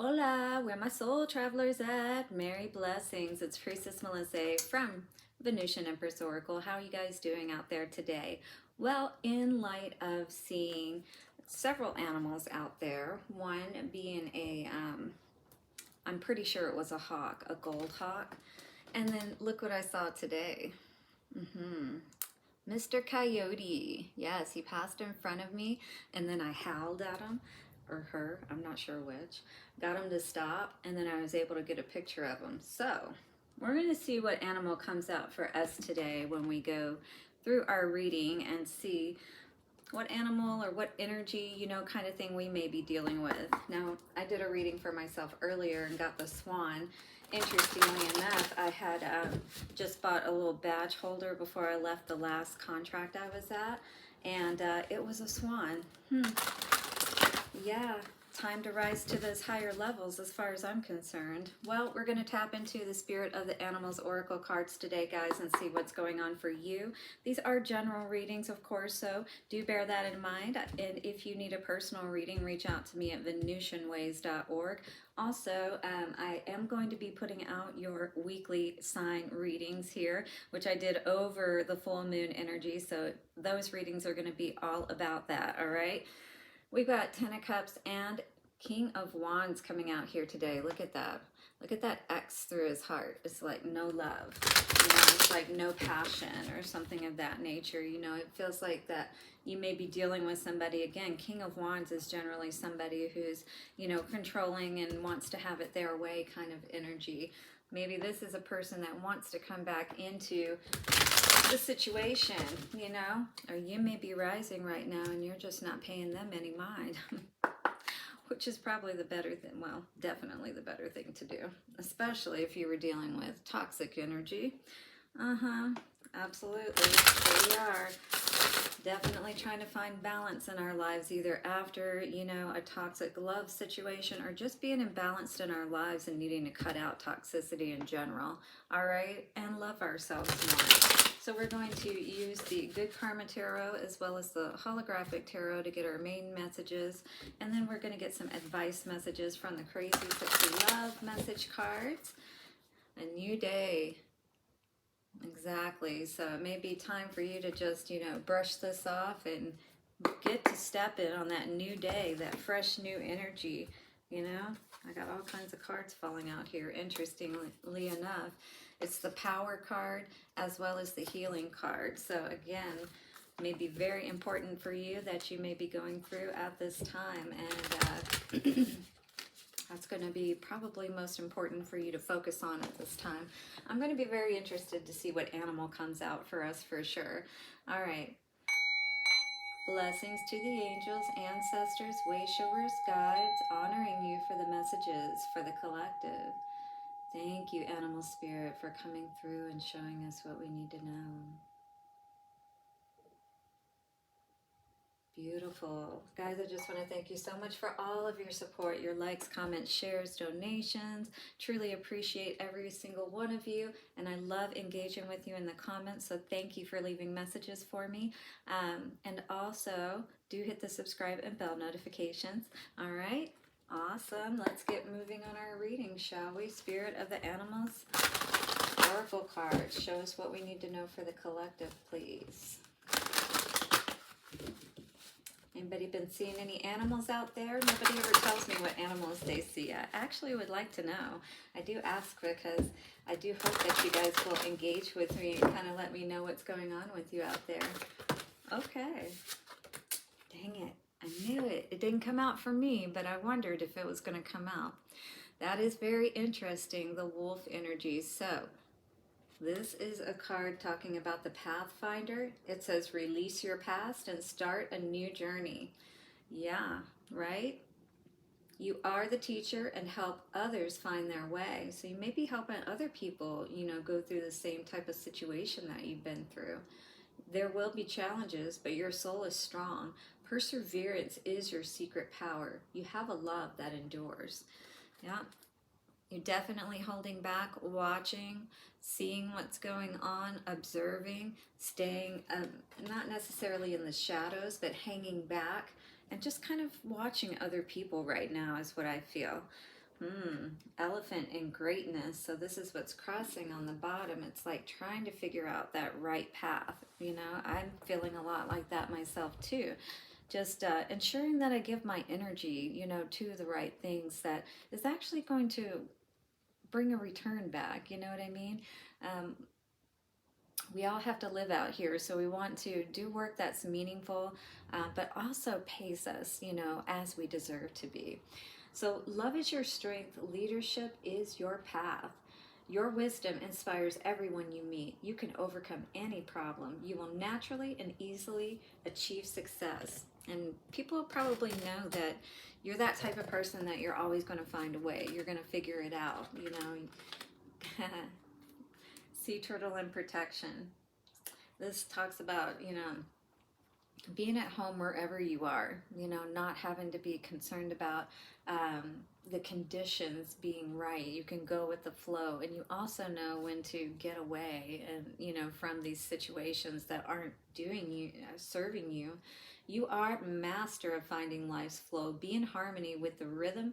Hola, where my soul travelers at? Merry blessings. It's Priestess Melissae from Venusian Empress Oracle. How are you guys doing out there today? Well, in light of seeing several animals out there, one being I'm pretty sure it was a hawk, a gold hawk. And then look what I saw today. Mr. Coyote. Yes, he passed in front of me and then I howled at him, or her, I'm not sure which. Got him to stop, and then I was able to get a picture of him. So we're going to see what animal comes out for us today when we go through our reading and see what animal or what energy, kind of thing we may be dealing with. Now, I did a reading for myself earlier and got the swan. Interestingly enough, I had just bought a little badge holder before I left the last contract I was at, and it was a swan. Yeah, time to rise to those higher levels as far as I'm concerned. Well, we're going to tap into the spirit of the animals oracle cards today, guys, and see what's going on for you. These are general readings, of course, so do bear that in mind. And if you need a personal reading, reach out to me at venusianways.org. Also, I am going to be putting out your weekly sign readings here, which I did over the full moon energy, so those readings are going to be all about that, all right? We've got Ten of Cups and King of Wands coming out here today. Look at that. Look at that X through his heart. It's like no love. It's like no passion or something of that nature. It feels like that you may be dealing with somebody. Again, King of Wands is generally somebody who's, controlling and wants to have it their way kind of energy. Maybe this is a person that wants to come back into the situation, or you may be rising right now and you're just not paying them any mind, which is probably the better thing. Well, definitely the better thing to do, especially if you were dealing with toxic energy. Absolutely. Here we are. Definitely trying to find balance in our lives, either after, a toxic love situation, or just being imbalanced in our lives and needing to cut out toxicity in general, all right? And love ourselves more. So we're going to use the Good Karma Tarot as well as the Holographic Tarot to get our main messages, and then we're going to get some advice messages from the Crazy Sexy Love message cards. A new day. Exactly. So it may be time for you to just, brush this off and get to step in on that new day, that fresh new energy. I got all kinds of cards falling out here. Interestingly enough, it's the Power card as well as the Healing card. So again, may be very important for you that you may be going through at this time, and that's going to be probably most important for you to focus on at this time. I'm going to be very interested to see what animal comes out for us for sure. All right. Blessings to the angels, ancestors, way showers, guides, honoring you for the messages for the collective. Thank you, animal spirit, for coming through and showing us what we need to know. Beautiful. Guys, I just want to thank you so much for all of your support, your likes, comments, shares, donations. Truly appreciate every single one of you, and I love engaging with you in the comments, so thank you for leaving messages for me. And also, do hit the subscribe and bell notifications. All right? Awesome. Let's get moving on our reading, shall we? Spirit of the Animals Oracle cards. Show us what we need to know for the collective, please. Anybody been seeing any animals out there? Nobody ever tells me what animals they see. I actually would like to know. I do ask because I do hope that you guys will engage with me and kind of let me know what's going on with you out there. Okay. Dang it. I knew it. It didn't come out for me, but I wondered if it was going to come out. That is very interesting, the wolf energy. So, this is a card talking about the Pathfinder. It says, release your past and start a new journey. Yeah, right? You are the teacher and help others find their way. So you may be helping other people, go through the same type of situation that you've been through. There will be challenges, but your soul is strong. Perseverance is your secret power. You have a love that endures. Yeah. You're definitely holding back, watching, seeing what's going on, observing, staying not necessarily in the shadows, but hanging back and just kind of watching other people right now is what I feel. Elephant in greatness. So this is what's crossing on the bottom. It's like trying to figure out that right path. You know, I'm feeling a lot like that myself too. Just ensuring that I give my energy, you know, to the right things that is actually going to bring a return back. You know what I mean? Um, we all have to live out here, so we want to do work that's meaningful, but also pays us, you know, as we deserve to be. So love is your strength, leadership is your path. Your wisdom inspires everyone you meet. You can overcome any problem. You will naturally and easily achieve success. And people probably know that you're that type of person that you're always going to find a way. You're going to figure it out, you know. Sea turtle and protection. This talks about, you know, being at home wherever you are, you know, not having to be concerned about the conditions being right. You can go with the flow, and you also know when to get away and, you know, from these situations that aren't doing you, serving you. You are master of finding life's flow. Be in harmony with the rhythm,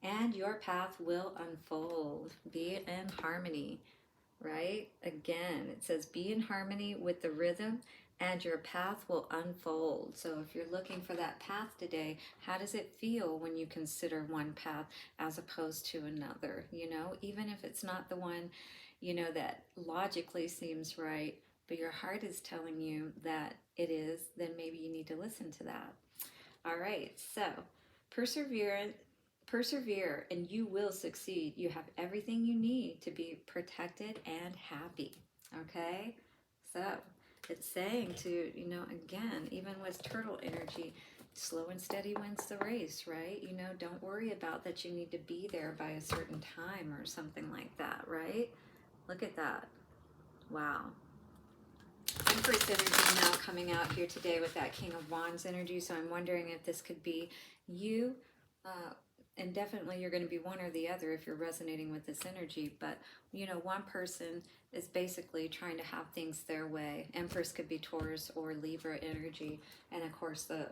and your path will unfold. Be in harmony, right? Again, it says be in harmony with the rhythm and your path will unfold. So if you're looking for that path today, how does it feel when you consider one path as opposed to another? You know, even if it's not the one, you know, that logically seems right, but your heart is telling you that it is, then maybe you need to listen to that. All right, so persevere and you will succeed. You have everything you need to be protected and happy. Okay, so it's saying to, you know, again, even with turtle energy, slow and steady wins the race, right? You know, don't worry about that you need to be there by a certain time or something like that, right? Look at that. Wow. Empress energy now coming out here today with that King of Wands energy. So I'm wondering if this could be you. And definitely you're going to be one or the other if you're resonating with this energy. But, you know, one person is basically trying to have things their way. Empress could be Taurus or Libra energy. And, of course, the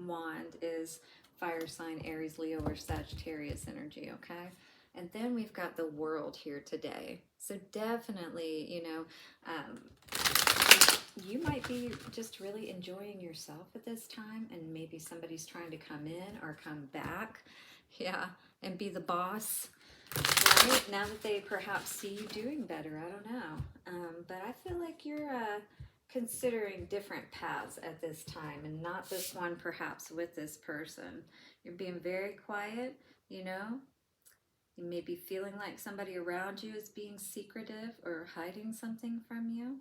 wand is fire sign, Aries, Leo, or Sagittarius energy, okay? And then we've got the World here today. So definitely, you know, you might be just really enjoying yourself at this time, and maybe somebody's trying to come in or come back, yeah, and be the boss, right? Now that they perhaps see you doing better, I don't know. But I feel like you're considering different paths at this time, and not this one perhaps with this person. You're being very quiet, you know. You may be feeling like somebody around you is being secretive or hiding something from you.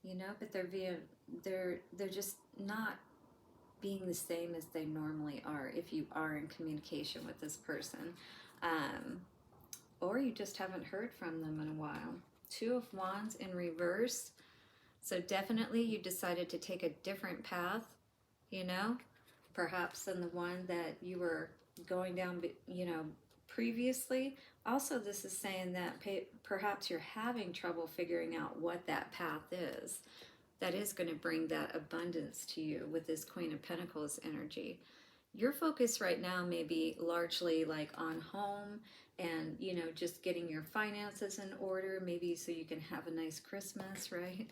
You know, but they're just not being the same as they normally are if you are in communication with this person, or you just haven't heard from them in a while. Two of Wands in reverse. So definitely you decided to take a different path, you know, perhaps than the one that you were going down, you know, previously. Also, this is saying that perhaps you're having trouble figuring out what that path is that is going to bring that abundance to you with this Queen of Pentacles energy. Your focus right now may be largely like on home and, you know, just getting your finances in order, maybe so you can have a nice Christmas, right?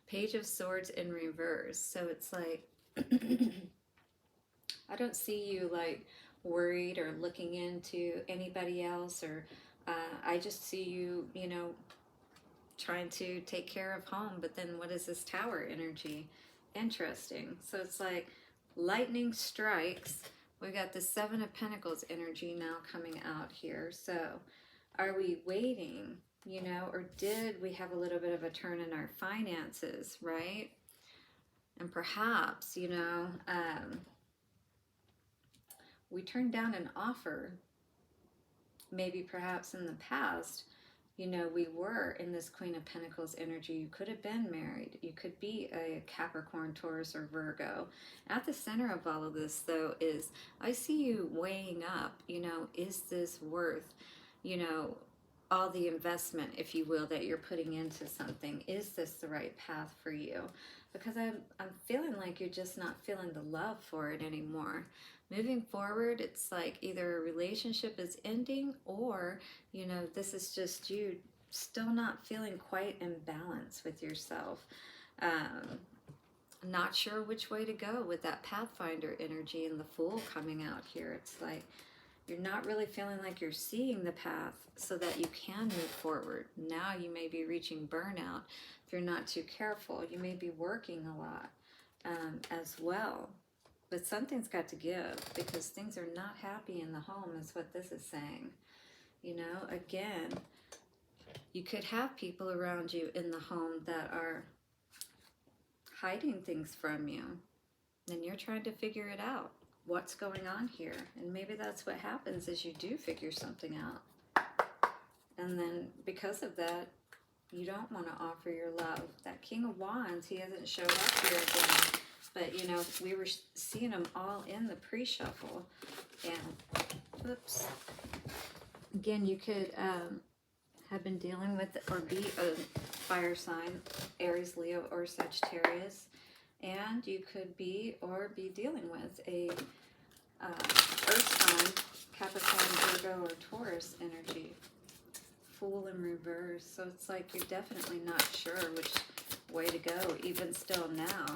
Page of Swords in reverse. So it's like, I don't see you like worried or looking into anybody else, or I just see you, you know, trying to take care of home. But then what is this Tower energy? Interesting. So it's like lightning strikes. We got the Seven of Pentacles energy now coming out here. So are we waiting, you know, or did we have a little bit of a turn in our finances, right? And perhaps, you know, we turned down an offer, maybe perhaps in the past. You know, we were in this Queen of Pentacles energy. You could have been married. You could be a Capricorn, Taurus, or Virgo. At the center of all of this, though, is I see you weighing up, you know, is this worth, you know, all the investment, if you will, that you're putting into something? Is this the right path for you? because I'm feeling like you're just not feeling the love for it anymore. Moving forward, it's like either a relationship is ending, or, you know, this is just you still not feeling quite in balance with yourself. Not sure which way to go with that Pathfinder energy and the Fool coming out here. It's like you're not really feeling like you're seeing the path so that you can move forward. Now you may be reaching burnout if you're not too careful. You may be working a lot as well. But something's got to give, because things are not happy in the home is what this is saying. You know, again, you could have people around you in the home that are hiding things from you, and you're trying to figure it out. What's going on here? And maybe that's what happens, is you do figure something out. And then because of that, you don't want to offer your love. That King of Wands, he hasn't showed up here again. But, you know, we were seeing them all in the pre-shuffle. And, oops. Again, you could have been dealing with or be a fire sign, Aries, Leo, or Sagittarius. And you could be or be dealing with a earth sign, Capricorn, Virgo, or Taurus energy. Fool in reverse. So it's like you're definitely not sure which way to go, even still now.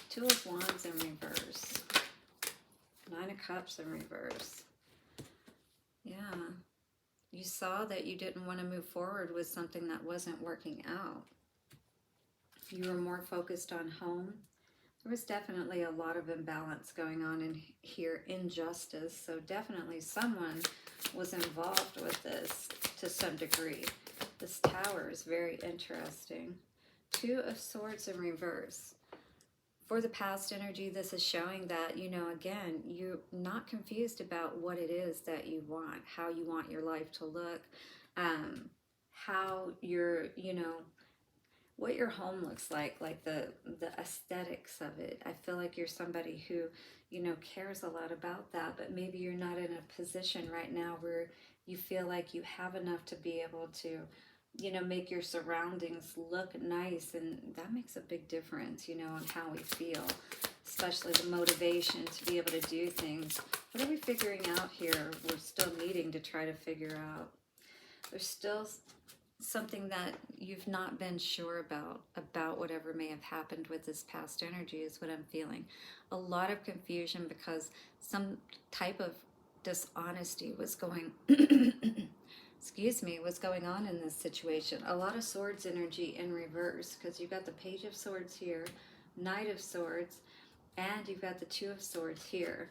Two of Wands in reverse. Nine of Cups in reverse. Yeah. You saw that you didn't want to move forward with something that wasn't working out. You were more focused on home. There was definitely a lot of imbalance going on in here, injustice. So definitely someone was involved with this to some degree. This Tower is very interesting. Two of Swords in reverse. For the past energy, this is showing that, you know, again, you're not confused about what it is that you want, how you want your life to look, how you're, you know, what your home looks like the aesthetics of it. I feel like you're somebody who, you know, cares a lot about that, but maybe you're not in a position right now where you feel like you have enough to be able to, you know, make your surroundings look nice, and that makes a big difference, you know, on how we feel, especially the motivation to be able to do things. What are we figuring out here? We're still needing to try to figure out. There's still something that you've not been sure about whatever may have happened with this past energy is what I'm feeling. A lot of confusion because some type of dishonesty was going excuse me, what's going on in this situation. A lot of Swords energy in reverse, because you've got the Page of Swords here, Knight of Swords, and you've got the Two of Swords here.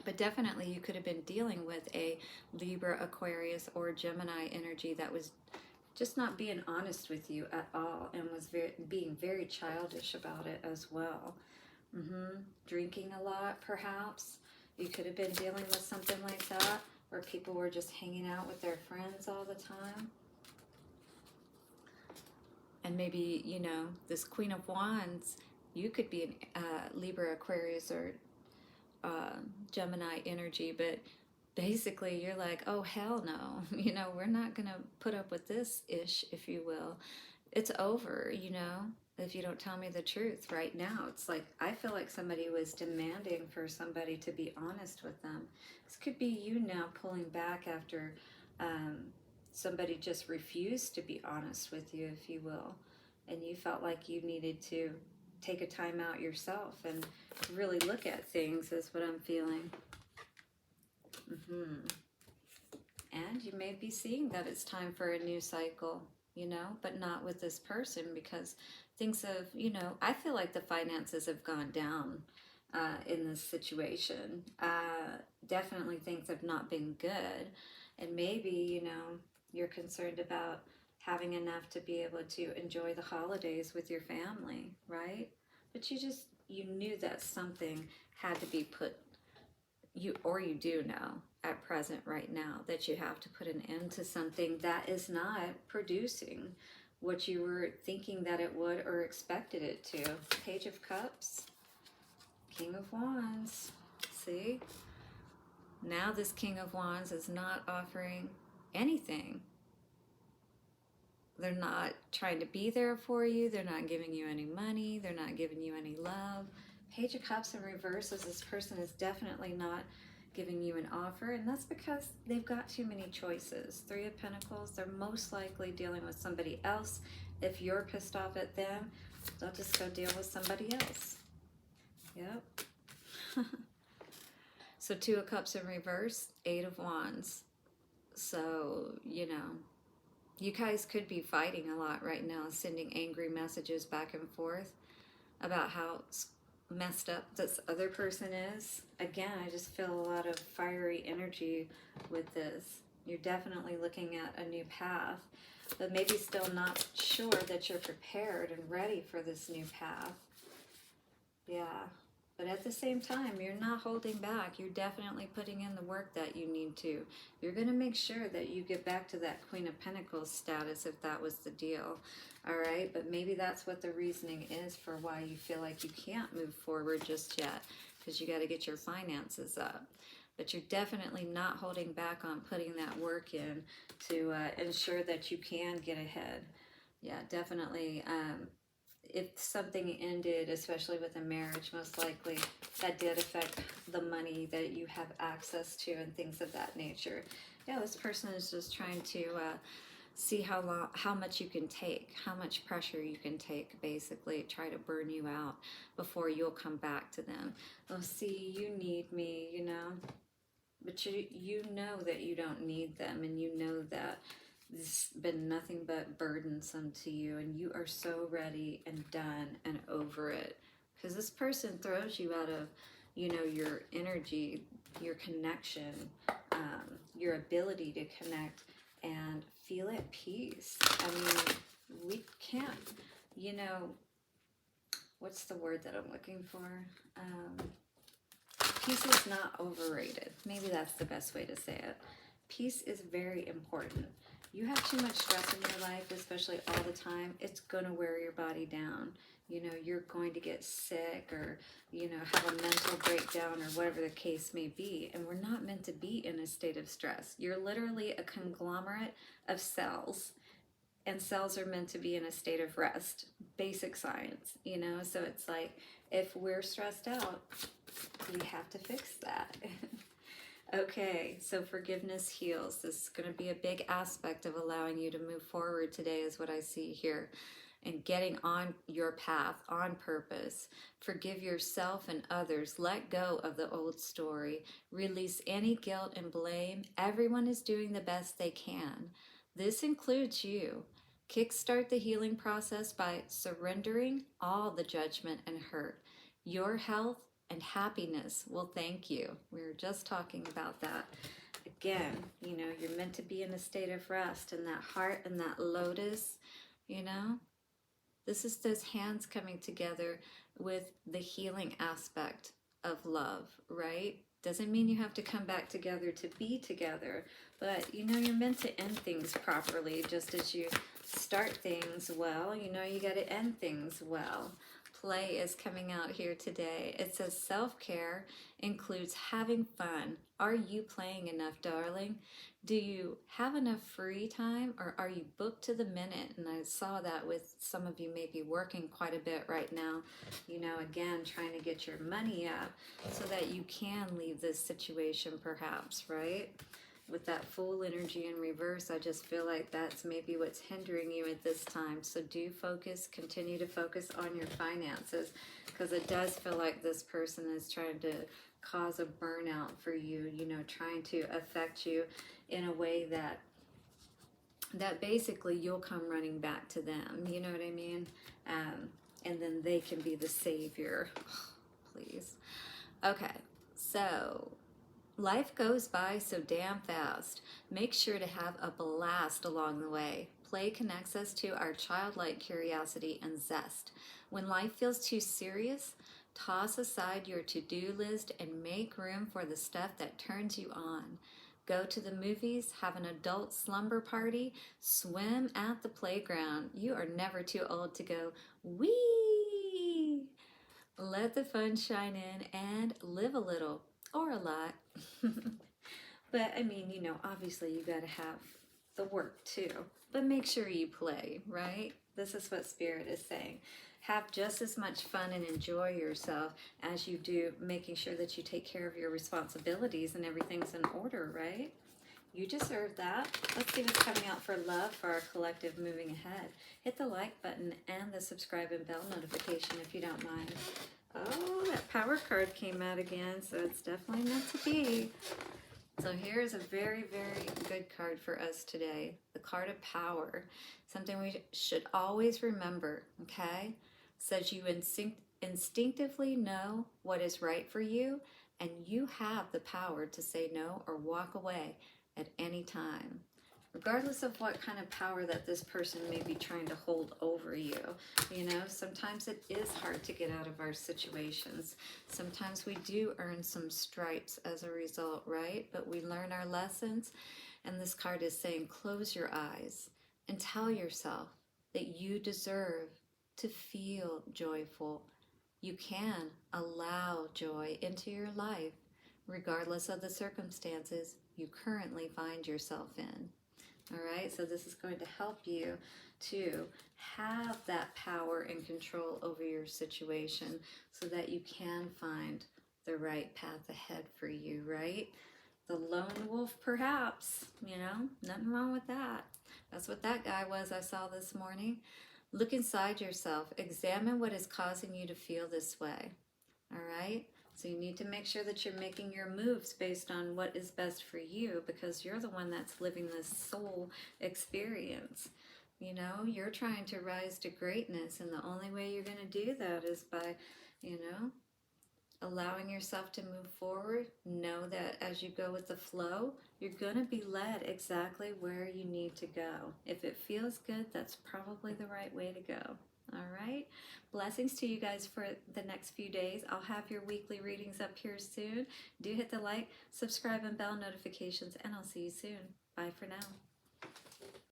But definitely you could have been dealing with a Libra, Aquarius, or Gemini energy that was just not being honest with you at all, and was being very childish about it as well. Drinking a lot, perhaps. You could have been dealing with something like that, where people were just hanging out with their friends all the time. And maybe, you know, this Queen of Wands, you could be an Libra, Aquarius, or Gemini energy, but basically you're like, oh, hell no. You know, we're not going to put up with this ish, if you will. It's over, you know, if you don't tell me the truth right now. It's like, I feel like somebody was demanding for somebody to be honest with them. This could be you now pulling back after somebody just refused to be honest with you, if you will. And you felt like you needed to take a time out yourself and really look at things, is what I'm feeling. And you may be seeing that it's time for a new cycle, you know, but not with this person, because things have, you know, I feel like the finances have gone down in this situation. Definitely things have not been good. And maybe, you know, you're concerned about having enough to be able to enjoy the holidays with your family, right? But you knew that something had to be put, you do know at present right now that you have to put an end to something that is not producing what you were thinking that it would or expected it to. Page of Cups, King of Wands. See? Now this King of Wands is not offering anything. They're not trying to be there for you. They're not giving you any money. They're not giving you any love. Page of Cups in reverse is this person is definitely not giving you an offer, and that's because they've got too many choices. Three of Pentacles, they're most likely dealing with somebody else. If you're pissed off at them, they'll just go deal with somebody else. Yep. So Two of Cups in reverse, Eight of Wands. So, you know, you guys could be fighting a lot right now, sending angry messages back and forth about how messed up this other person is. Again, I just feel a lot of fiery energy with this. You're definitely looking at a new path, but maybe still not sure that you're prepared and ready for this new path. Yeah. But at the same time, you're not holding back. You're definitely putting in the work that you need to. You're going to make sure that you get back to that Queen of Pentacles status if that was the deal. All right? But maybe that's what the reasoning is for why you feel like you can't move forward just yet, because you got to get your finances up. But you're definitely not holding back on putting that work in to ensure that you can get ahead. Yeah, definitely. If something ended, especially with a marriage, most likely that did affect the money that you have access to and things of that nature. Yeah, this person is just trying to see how much you can take, how much pressure you can take, basically try to burn you out before you'll come back to them. Oh, see, you need me, you know, but you know that you don't need them, and you know that this has been nothing but burdensome to you, and you are so ready and done and over it, because this person throws you out of, you know, your energy, your connection, your ability to connect and feel at peace. I mean, we can't, you know, what's the word that I'm looking for? Peace is not overrated. Maybe that's the best way to say it. Peace is very important. You have too much stress in your life, especially all the time, it's going to wear your body down. You know, you're going to get sick, or, you know, have a mental breakdown, or whatever the case may be. And we're not meant to be in a state of stress. You're literally a conglomerate of cells, and cells are meant to be in a state of rest. Basic science, you know? So it's like, if we're stressed out, we have to fix that. Okay, so forgiveness heals. This is going to be a big aspect of allowing you to move forward today, is what I see here. And getting on your path on purpose. Forgive yourself and others. Let go of the old story. Release any guilt and blame. Everyone is doing the best they can. This includes you. Kickstart the healing process by surrendering all the judgment and hurt. Your health and happiness will thank you. We were just talking about that. Again, you know, you're meant to be in a state of rest, and that heart and that lotus, you know, this is those hands coming together with the healing aspect of love, right? Doesn't mean you have to come back together to be together, but, you know, you're meant to end things properly. Just as you start things well, you know, you got to end things well. Play is coming out here today. It says self-care includes having fun. Are you playing enough, darling? Do you have enough free time, or are you booked to the minute? And I saw that with some of you maybe working quite a bit right now, you know, again, trying to get your money up so that you can leave this situation perhaps, right? With that Fool energy in reverse, I just feel like that's maybe what's hindering you at this time. So do focus, continue to focus on your finances, because it does feel like this person is trying to cause a burnout for you, you know, trying to affect you in a way that basically you'll come running back to them, you know what I mean? And then they can be the savior. Please. Okay, so life goes by so damn fast. Make sure to have a blast along the way. Play connects us to our childlike curiosity and zest. When life feels too serious, toss aside your to-do list and make room for the stuff that turns you on. Go to the movies, have an adult slumber party, swim at the playground. You are never too old to go, wee! Let the fun shine in and live a little. Or a lot. But I mean, you know, obviously you got to have the work too. But make sure you play, right? This is what Spirit is saying. Have just as much fun and enjoy yourself as you do making sure that you take care of your responsibilities and everything's in order, right? You deserve that. Let's see what's coming out for love for our collective moving ahead. Hit the like button and the subscribe and bell notification if you don't mind. Oh, that power card came out again, so it's definitely meant to be. So here's a very, very good card for us today. The card of power. Something we should always remember, okay? Says you instinctively know what is right for you, and you have the power to say no or walk away at any time, regardless of what kind of power that this person may be trying to hold over you. You know, sometimes it is hard to get out of our situations. Sometimes we do earn some stripes as a result, right? But we learn our lessons, and this card is saying close your eyes and tell yourself that you deserve to feel joyful. You can allow joy into your life, regardless of the circumstances you currently find yourself in. All right, so this is going to help you to have that power and control over your situation so that you can find the right path ahead for you, right? The lone wolf, perhaps, you know, nothing wrong with that. That's what that guy was I saw this morning. Look inside yourself. Examine what is causing you to feel this way, all right? So you need to make sure that you're making your moves based on what is best for you, because you're the one that's living this soul experience. You know, you're trying to rise to greatness, and the only way you're going to do that is by, you know, allowing yourself to move forward. Know that as you go with the flow, you're going to be led exactly where you need to go. If it feels good, that's probably the right way to go. All right. Blessings to you guys for the next few days. I'll have your weekly readings up here soon. Do hit the like, subscribe, and bell notifications, and I'll see you soon. Bye for now.